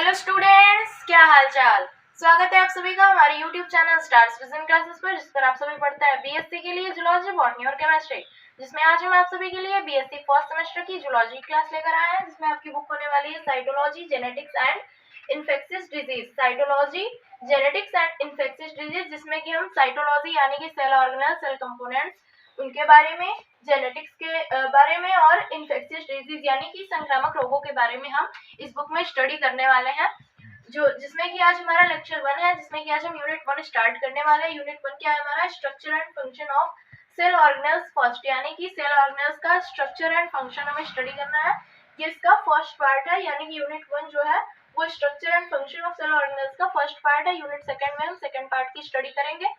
Hello students, क्या हाल चाल। स्वागत है आप सभी का हमारे YouTube channel stars vision classes पर, जिस पर आप सभी पढ़ते हैं बीएससी के लिए जूलॉजी, बॉटनी और केमिस्ट्री, जिसमें आज हम आप सभी के लिए बीएससी फर्स्ट सेमेस्टर की जूलॉजी क्लास लेकर आए हैं, जिसमें आपकी बुक होने वाली है cytology, genetics and infectious disease. Cytology, genetics and infectious disease, जिसमें कि हम साइटोलॉजी यानी कि सेल ऑर्गेनल, सेल कंपोनेंट्स, उनके बारे में, जेनेटिक्स के बारे में और इन्फेक्शियस डिजीज यानी कि संक्रामक रोगों के बारे में हम इस बुक में स्टडी करने वाले हैं, जिसमें कि आज हमारा लेक्चर 1 है, जिसमें कि आज हम यूनिट 1 स्टार्ट करने वाले हैं। यूनिट 1 क्या है हमारा? Structure and function of cell organelles first, यानी कि सेल ऑर्गेनल्स का स्ट्रक्चर एंड फंक्शन हमें स्टडी करना है। ये इसका फर्स्ट पार्ट है, यानी कि यूनिट 1 जो है वो structure and function of cell organelles का फर्स्ट पार्ट है। यूनिट 2 में हम सेकंड पार्ट की स्टडी करेंगे।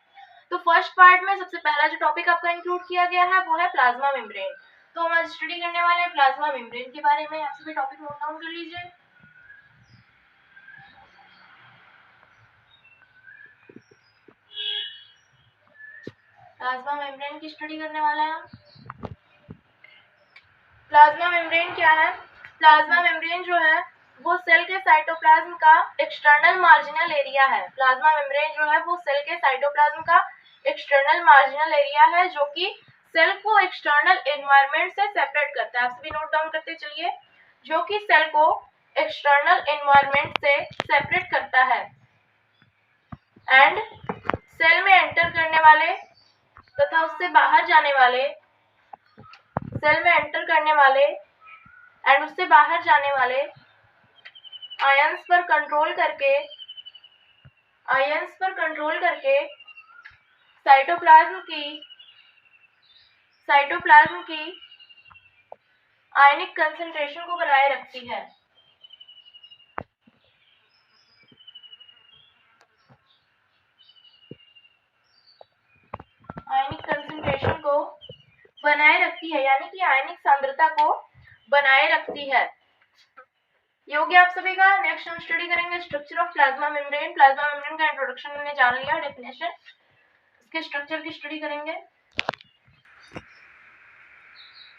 तो फर्स्ट पार्ट में सबसे पहला जो टॉपिक आपका इंक्लूड किया गया है वो है प्लाज्मा मेम्ब्रेन। तो हम आज स्टडी करने वाले हैं प्लाज्मा मेम्ब्रेन के बारे में। आप सभी टॉपिक नोट डाउन कर लीजिए। प्लाज्मा मेम्ब्रेन की स्टडी करने वाले हैं हम। प्लाज्मा मेम्ब्रेन क्या है? प्लाज्मा मेम्ब्रेन जो है वो सेल के साइटोप्लाज्म का एक्सटर्नल मार्जिनल एरिया है। प्लाज्मा मेम्ब्रेन जो है वो सेल के साइटोप्लाज्म का एक्सटर्नल मार्जिनल एरिया है, जो कि सेल को एक्सटर्नल एनवायरनमेंट से सेपरेट करता है। आप सभी नोट डाउन करते चलिए। जो कि सेल को एक्सटर्नल एनवायरनमेंट से सेपरेट करता है एंड सेल में एंटर करने वाले तथा उससे बाहर जाने वाले, सेल में एंटर करने वाले एंड उससे बाहर जाने वाले आयंस पर कंट्रोल करके साइटोप्लाज्म की आयनिक कंसंट्रेशन को बनाए रखती है। आयनिक कंसंट्रेशन को बनाए रखती है, यानी कि आयनिक सांद्रता को बनाए रखती है। ये हो गया आप सभी का। नेक्स्ट हम स्टडी करेंगे structure of plasma membrane. Plasma membrane का इंट्रोडक्शन हमने जान लिया, डेफिनेशन, इसके स्ट्रक्चर की स्टडी करेंगे।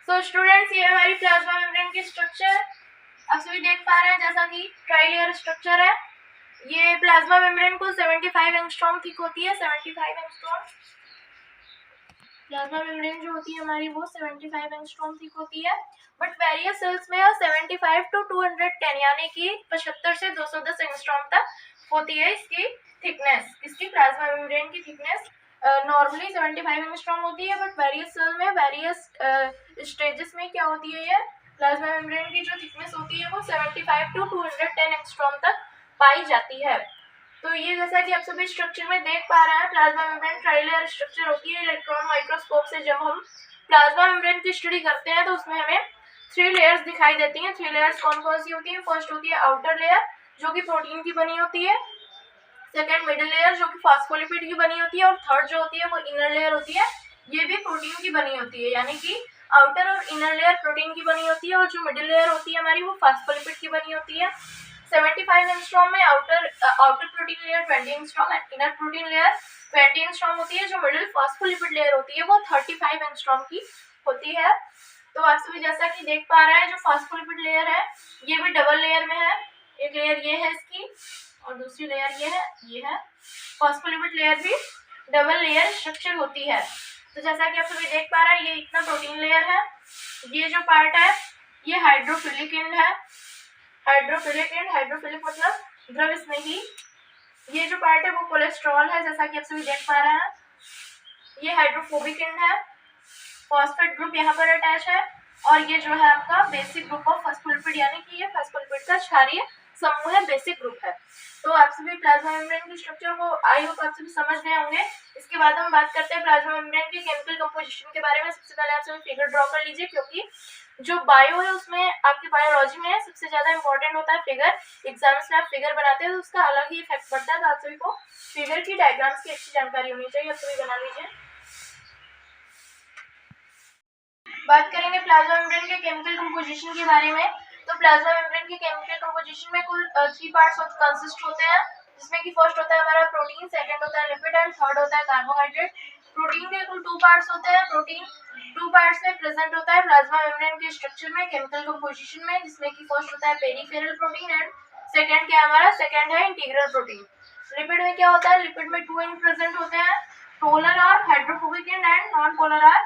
सो स्टूडेंट्स, ये हमारी प्लाज्मा मेम्ब्रेन की स्ट्रक्चर आप सभी देख पा रहे हैं, जैसा कि ट्राइलेयर स्ट्रक्चर है। ये प्लाज्मा मेम्ब्रेन को 75 एंगस्ट्रॉम थिक होती है। 75 एंगस्ट्रॉम प्लाज्मा मेम्ब्रेन जो होती है हमारी वो 75 एंगस्ट्रॉम थिक होती है, बट वेरियस सेल्स में 75 टू 210 यानी कि 75 से 210 एंगस्ट्रॉम तक होती है इसकी थिकनेस। इसकी प्लाज्मा मेम्ब्रेन की थिकनेस नॉर्मली 75 एंगस्ट्रॉम होती है, बट वेरियस सेल में वेरियस स्टेजेस में क्या होती है, ये प्लाज्मा मेम्ब्रेन की जो थिकनेस होती है वो 75 टू 210 एंगस्ट्रॉम तक पाई जाती है। तो ये जैसा कि आप सभी स्ट्रक्चर में देख पा रहे हैं, प्लाज्मा मेम्ब्रेन ट्राइलेयर स्ट्रक्चर होती है। इलेक्ट्रॉन माइक्रोस्कोप से जब हम प्लाज्मा मेम्ब्रेन की स्टडी करते हैं तो उसमें हमें 3 लेयर्स दिखाई देती हैं। 3 लेयर्स कौन कौन सी होती है? फर्स्ट होती है आउटर लेयर, जो कि प्रोटीन की बनी होती है। सेकेंड मिडिल लेयर, जो कि फॉस्फोलिपिड की बनी होती है। और थर्ड जो होती है वो इनर लेयर होती है, ये भी प्रोटीन की बनी होती है। यानी कि आउटर और इनर लेयर प्रोटीन की बनी होती है और जो मिडिल लेयर होती है हमारी वो फॉस्फोलिपिड की बनी होती है। 75 एंगस्ट्रॉम में outer protein layer 20 angstrom and inner protein layer 20 angstrom होती है। जो मिडिल फॉस्फोलिपिड लेयर होती है वो 35 एंगस्ट्रॉम की होती है। तो आप सभी जैसा कि देख पा रहे हैं, जो फॉस्फोलिपिड लेयर है ये भी डबल लेयर में है। एक लेयर ये है इसकी और दूसरी लेयर ये है। फॉस्फोलिपिड लेयर भी डबल लेयर स्ट्रक्चर होती है। तो जैसा कि आप सभी देख पा रहे हैं, ये इतना प्रोटीन लेयर है। ये जो पार्ट है ये हाइड्रोफिलिक एंड है। हाइड्रोफिलिक मतलब द्रव स्नेही। ये जो पार्ट है वो कोलेस्ट्रॉल है, जैसा कि आप सभी देख पा रहे हैं। ये हाइड्रोफोबिक एंड है। फॉस्फेट ग्रुप यहाँ पर अटैच है। और ये जो है आपका बेसिक ग्रुप ऑफ फॉस्फोलिपिड, यानी कि ये फॉस्फोलिपिड का क्षारीय समूह है, बेसिक ग्रुप है। तो आप सभी प्लाज्मा मेम्ब्रेन की स्ट्रक्चर को आई होप आप सभी समझ गए होंगे। इसके बाद हम बात करते हैं प्लाज्मा मेम्ब्रेन की केमिकल कंपोजिशन के बारे में। सबसे पहले आप सभी फिगर ड्रॉ कर लीजिए, क्योंकि जो बायो है उसमें आपकी बायोलॉजी में सबसे ज्यादा इंपॉर्टेंट होता है फिगर। एग्जाम्स में आप फिगर बनाते हैं तो उसका अलग ही इफेक्ट पड़ता है। तो आप सभी को फिगर की, डायग्राम्स की अच्छी जानकारी होनी चाहिए। आप सभी बना लीजिए। बात करेंगे प्लाज्मा मेम्ब्रेन के केमिकल कंपोजिशन के बारे में। तो प्लाज्मा मेम्ब्रेन के केमिकल कंपोजिशन में कुल 3 पार्ट्स कंसिस्ट होते हैं, जिसमें कि फर्स्ट होता है हमारा प्रोटीन, सेकंड होता है लिपिड एंड थर्ड होता है कार्बोहाइड्रेट। प्रोटीन के कुल 2 पार्ट्स होते हैं। प्रोटीन 2 पार्ट्स में प्रेजेंट होता है प्लाज्मा मेम्ब्रेन के स्ट्रक्चर में, केमिकल कंपोजिशन में, जिसमें कि फर्स्ट होता है पेरिफेरल प्रोटीन एंड सेकंड क्या है हमारा, सेकंड है इंटीग्रल प्रोटीन। लिपिड में क्या होता है, लिपिड में 2 एंड प्रेजेंट होते हैं, पोलर और hydrophobic end non polar are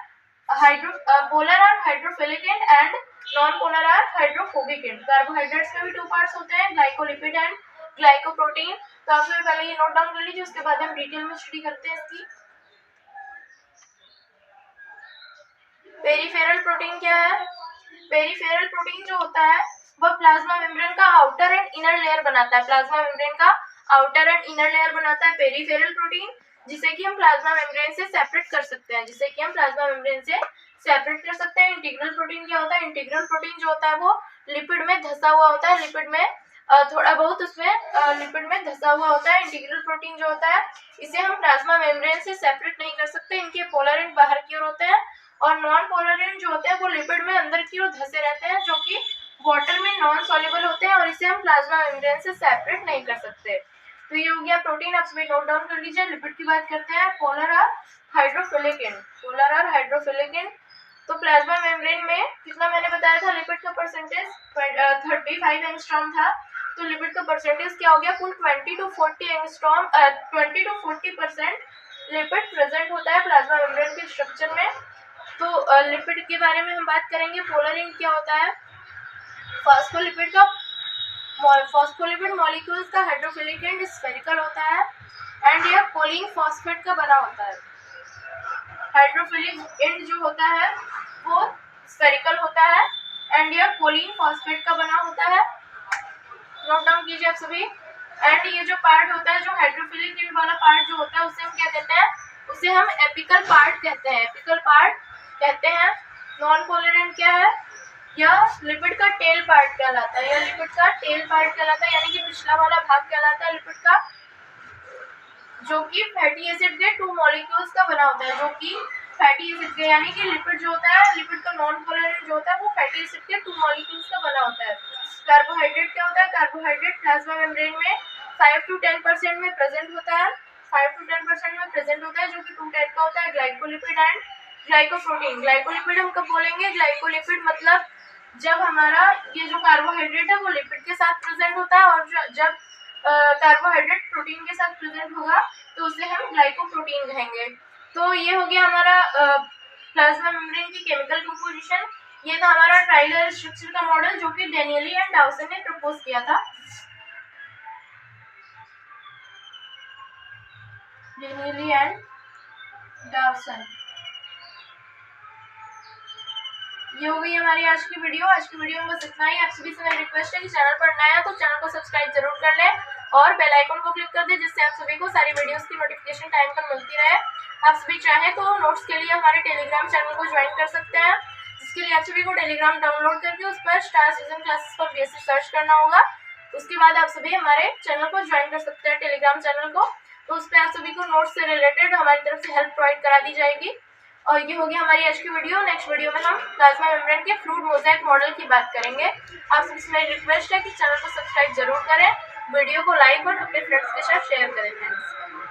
polar और hydrophilic end non polar are hydrophobic end. Carbohydrates में भी 2 पार्ट्स होते हैं, ग्लाइकोलिपिड एंड ग्लाइकोप्रोटीन। तो आप लोग पहले ये नोट डाउन कर लीजिए, उसके बाद हम डिटेल में स्टडी करते हैं इसकी। पेरिफेरल प्रोटीन क्या है, पेरिफेरल प्रोटीन जो होता है वह प्लाज्मा मेम्ब्रेन का आउटर एंड इनर लेयर बनाता है, प्लाज्मा मेम्ब्रेन का आउटर एंड इनर लेयर बनाता है पेरिफेरल प्रोटीन, जिसे कि हम प्लाज्मा मेम्ब्रेन से सेपरेट कर सकते हैं, जिसे कि हम प्लाज्मा मेम्ब्रेन से सेपरेट कर सकते हैं। इंटीग्रल प्रोटीन क्या होता है, इंटीग्रल प्रोटीन जो होता है वो लिपिड में धंसा हुआ होता है, लिपिड में थोड़ा बहुत उसमें लिपिड में धंसा हुआ होता है। इंटीग्रल प्रोटीन जो होता है इसे हम प्लाज्मा मेम्ब्रेन से सेपरेट नहीं कर सकते, इनके पोलर एंड बाहर की ओर होते हैं, और नॉन पोलर एंड जो होते हैं वो लिपिड में अंदर की ओर धंसे रहते हैं, जो कि वाटर में नॉन सॉल्युबल होते हैं, और इसे हम प्लाज्मा मेम्ब्रेन से सेपरेट नहीं कर सकते। तो ये हो गया प्रोटीन, आप सभी नोट डाउन कर लीजिए। लिपिड की बात करते हैं, पोलर और हाइड्रोफिलिक एंड, पोलर और हाइड्रोफिलिक एंड। तो प्लाज्मा मेम्ब्रेन में कितना मैंने बताया था, लिपिड का परसेंटेज 35 एंगस्ट्रॉम था, तो लिपिड का परसेंटेज क्या हो गया, कुल 20 to 40 angstrom 20 to 40% lipid present होता है प्लाज्मा मेम्ब्रेन के स्ट्रक्चर में। तो लिपिड के बारे में हम बात करेंगे। पोलर एंड क्या होता है, फॉस्फोलिपिड का फॉस्फोलिपिड मॉलिक्यूल्स का हाइड्रोफिलिक एंड स्फेरिकल होता है, एंड यह कोलिन फॉस्फेट का बना होता है। हाइड्रोफिलिक एंड जो होता है वो स्फेरिकल होता है, एंड यह कोलिन फॉस्फेट का बना होता है। नोट डाउन कीजिए आप सभी। एंड ये जो पार्ट होता है, जो हाइड्रोफिलिक एंड वाला पार्ट जो होता है, उसे हम क्या कहते हैं, उसे हम एपिकल पार्ट कहते हैं, एपिकल पार्ट कहते हैं। नॉन पोलर एंड क्या है, यह लिपिड का टेल पार्ट कहलाता है, यह लिपिड का टेल पार्ट कहलाता है, यानी कि पिछला वाला भाग कहलाता है लिपिड का, जो कि फैटी एसिड के 2 मॉलिक्यूल्स का बना होता है, जो कि फैटी एसिड के, यानी कि लिपिड जो होता है, लिपिड का नॉन पोलर एंड जो होता है वो फैटी एसिड के 2 मॉलिक्यूल्स का बना होता है। कार्बोहाइड्रेट क्या होता है, कार्बोहाइड्रेट प्लाज्मा मेम्ब्रेन में 5 to 10% में प्रेजेंट होता है, 5 to 10% में प्रेजेंट होता है, जो कि 2 टाइप का होता है, ग्लाइकोलिपिड एंड ग्लाइकोप्रोटीन। ग्लाइकोलिपिड हम कब बोलेंगे, ग्लाइकोलिपिड मतलब जब हमारा ये जो कार्बोहाइड्रेट है वो लिपिड के साथ प्रेजेंट होता है, और जब कार्बोहाइड्रेट प्रोटीन के साथ प्रेजेंट होगा तो उसे हम ग्लाइकोप्रोटीन कहेंगे। तो ये हो गया हमारा प्लाज्मा मेम्ब्रेन की केमिकल कंपोजिशन। ये था हमारा ट्राइलेयर स्ट्रक्चर का मॉडल, जो कि डेनियली एंड डाउसन ने प्रपोज किया था। डेनियली एंड डाउसन। ये हो गई हमारी आज की वीडियो। आज की वीडियो में बस इतना ही। आप सभी से मेरी रिक्वेस्ट है कि चैनल पर नया है तो चैनल को सब्सक्राइब जरूर कर लें और बेल आइकन को क्लिक कर दें, जिससे आप सभी को सारी वीडियोस की नोटिफिकेशन टाइम पर मिलती रहे। आप सभी चाहें तो नोट्स के लिए हमारे टेलीग्राम चैनल को ज्वाइन कर सकते हैं, जिसके लिए आप सभी को टेलीग्राम डाउनलोड करके उस पर स्टार सीजन क्लासेस पर बेसिक सर्च करना होगा। उसके बाद आप सभी हमारे चैनल को ज्वाइन कर सकते हैं, टेलीग्राम चैनल को। तो उस पर आप सभी को नोट्स से रिलेटेड हमारी तरफ से हेल्प प्रोवाइड करा दी जाएगी। और ये होगी हमारी आज की वीडियो। नेक्स्ट वीडियो में हम प्लाज्मा मेम्ब्रेन के फ्लूइड मोज़ेक मॉडल की बात करेंगे। आप सबसे मेरी रिक्वेस्ट है कि चैनल को सब्सक्राइब जरूर करें, वीडियो को लाइक और अपने फ्रेंड्स के साथ शेयर करें। थैंक्स।